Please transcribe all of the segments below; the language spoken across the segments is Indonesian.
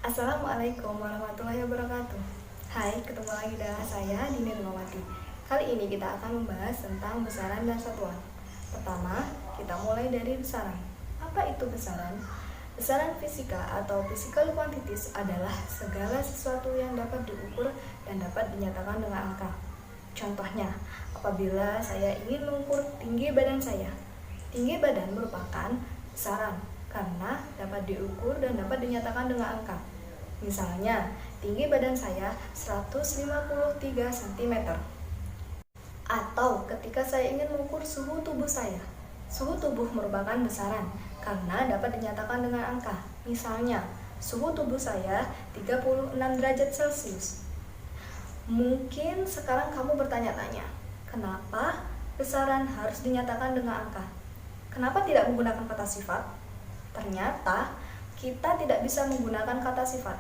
Assalamualaikum warahmatullahi wabarakatuh. Hai, ketemu lagi dengan saya Dini Rumawati. Kali ini kita akan membahas tentang besaran dan satuan. Pertama, kita mulai dari besaran. Apa itu besaran? Besaran fisika atau physical quantities adalah segala sesuatu yang dapat diukur dan dapat dinyatakan dengan angka. Contohnya, apabila saya ingin mengukur tinggi badan saya. Tinggi badan merupakan besaran karena dapat diukur dan dapat dinyatakan dengan angka. Misalnya, tinggi badan saya 153 cm. Atau ketika saya ingin mengukur suhu tubuh saya. Suhu tubuh merupakan besaran karena dapat dinyatakan dengan angka. Misalnya, suhu tubuh saya 36 derajat Celcius. Mungkin sekarang kamu bertanya-tanya, kenapa besaran harus dinyatakan dengan angka? Kenapa tidak menggunakan kata sifat? Ternyata kita tidak bisa menggunakan kata sifat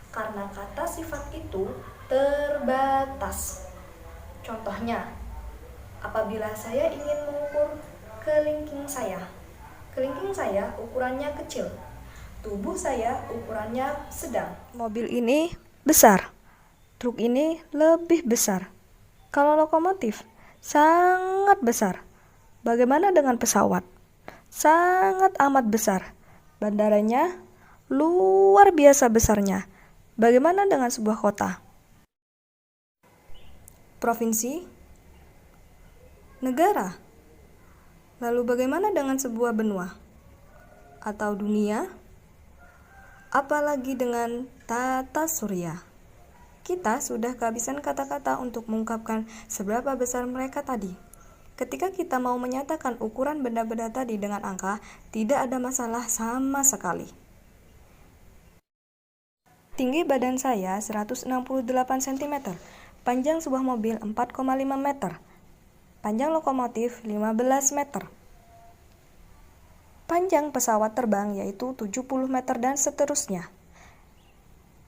karena kata sifat itu terbatas. Contohnya, apabila saya ingin mengukur kelingking saya. Kelingking saya ukurannya kecil. Tubuh saya ukurannya sedang. Mobil ini besar. Truk ini lebih besar. Kalau lokomotif sangat besar. Bagaimana dengan pesawat? Sangat amat besar. Bandaranya luar biasa besarnya. Bagaimana dengan sebuah kota? Provinsi? Negara? Lalu bagaimana dengan sebuah benua? Atau dunia? Apalagi dengan tata surya? Kita sudah kehabisan kata-kata untuk mengungkapkan seberapa besar mereka tadi. Ketika kita mau menyatakan ukuran benda-benda tadi dengan angka, tidak ada masalah sama sekali. Tinggi badan saya 168 cm, panjang sebuah mobil 4,5 meter, panjang lokomotif 15 meter, panjang pesawat terbang yaitu 70 meter dan seterusnya.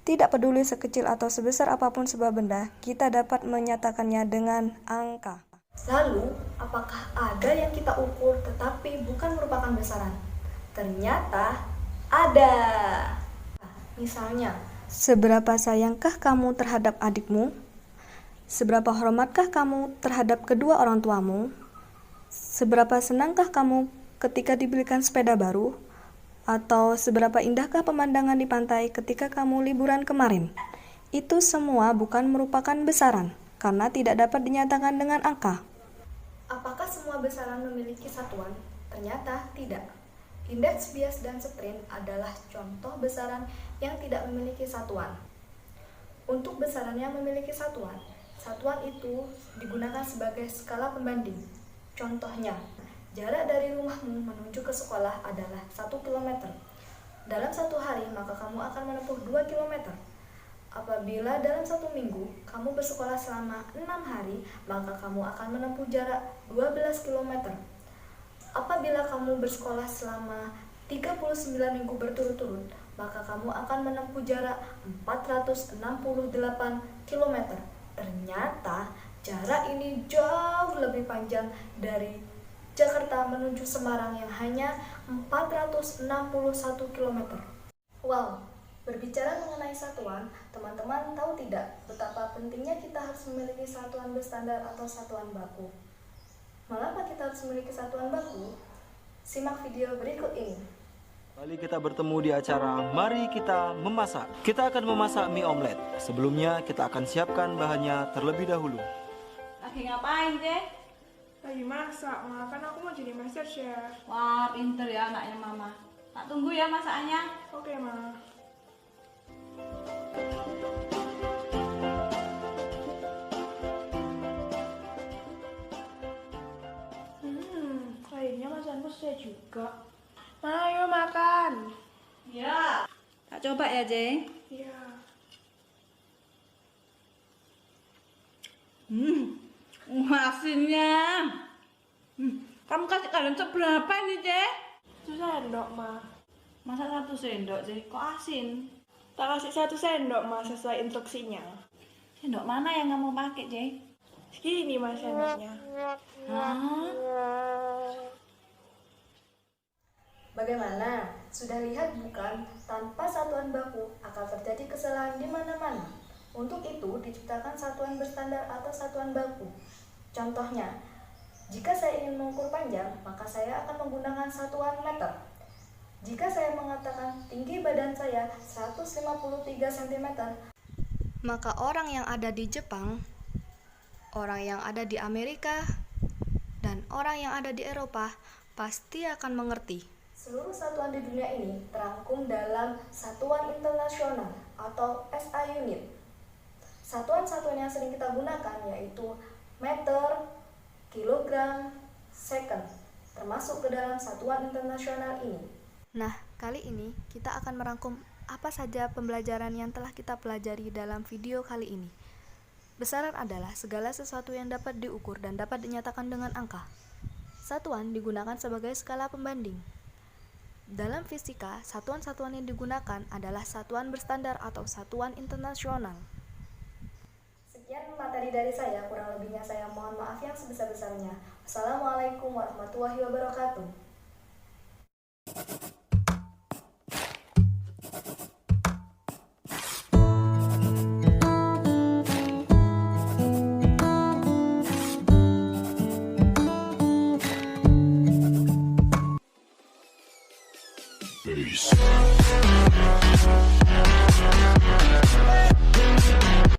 Tidak peduli sekecil atau sebesar apapun sebuah benda, kita dapat menyatakannya dengan angka. Lalu, apakah ada yang kita ukur tetapi bukan merupakan besaran? Ternyata ada. Misalnya, seberapa sayangkah kamu terhadap adikmu? Seberapa hormatkah kamu terhadap kedua orang tuamu? Seberapa senangkah kamu ketika dibelikan sepeda baru? Atau seberapa indahkah pemandangan di pantai ketika kamu liburan kemarin? Itu semua bukan merupakan besaran, karena tidak dapat dinyatakan dengan angka. Apakah semua besaran memiliki satuan? Ternyata tidak. Indeks, bias, dan sprint adalah contoh besaran yang tidak memiliki satuan. Untuk besaran yang memiliki satuan, satuan itu digunakan sebagai skala pembanding. Contohnya, jarak dari rumahmu menuju ke sekolah adalah 1 km. Dalam satu hari, maka kamu akan menempuh 2 km. Apabila dalam 1 minggu, kamu bersekolah selama 6 hari, maka kamu akan menempuh jarak 12 km. Apabila kamu bersekolah selama 39 minggu berturut-turut, maka kamu akan menempuh jarak 468 km. Ternyata, jarak ini jauh lebih panjang dari Jakarta menuju Semarang yang hanya 461 km. Wow, berbicara mengenai satuan, teman-teman tahu tidak betapa pentingnya kita harus memiliki satuan berstandar atau satuan baku? Mengapa kita harus memiliki satuan baku? Simak video berikut ini. Kembali kita bertemu di acara Mari Kita Memasak. Kita akan memasak mie omelet. Sebelumnya kita akan siapkan bahannya terlebih dahulu. Lagi ngapain, Dek? Lagi masak, Ma. Kan aku mau jadi master chef. Wah, pinter ya anaknya Mama. Tak tunggu ya masakannya. Oke, Ma. Kayaknya masakanku selesai juga. Ma, ayo makan. Ya. Tak coba ya, Jeng. Iya. Asinnya. Kamu kasih kalian seberapa ini, Jeng? 1 sendok, Ma. Masa 1 sendok, Jeng? Kok asin? Tak kasih 1 sendok, Ma, sesuai instruksinya. Sendok mana yang kamu pakai, Jeng? Ini, Ma, sendoknya. Hah? Bagaimana? sudah lihat bukan, tanpa satuan baku akan terjadi kesalahan di mana-mana. Untuk itu diciptakan satuan berstandar atau satuan baku. Contohnya, jika saya ingin mengukur panjang, maka saya akan menggunakan satuan meter. Jika saya mengatakan tinggi badan saya 153 cm, maka orang yang ada di Jepang, orang yang ada di Amerika, dan orang yang ada di Eropa pasti akan mengerti. Seluruh satuan di dunia ini terangkum dalam Satuan Internasional atau SI Unit. Satuan-satuan yang sering kita gunakan yaitu meter, kilogram, second, termasuk ke dalam satuan internasional ini. Nah, kali ini kita akan merangkum apa saja pembelajaran yang telah kita pelajari dalam video kali ini. Besaran adalah segala sesuatu yang dapat diukur dan dapat dinyatakan dengan angka. Satuan digunakan sebagai skala pembanding. Dalam fisika, satuan-satuan yang digunakan adalah satuan berstandar atau satuan internasional. Sekian materi dari saya, kurang lebihnya saya mohon maaf yang sebesar-besarnya. Wassalamualaikum warahmatullahi wabarakatuh.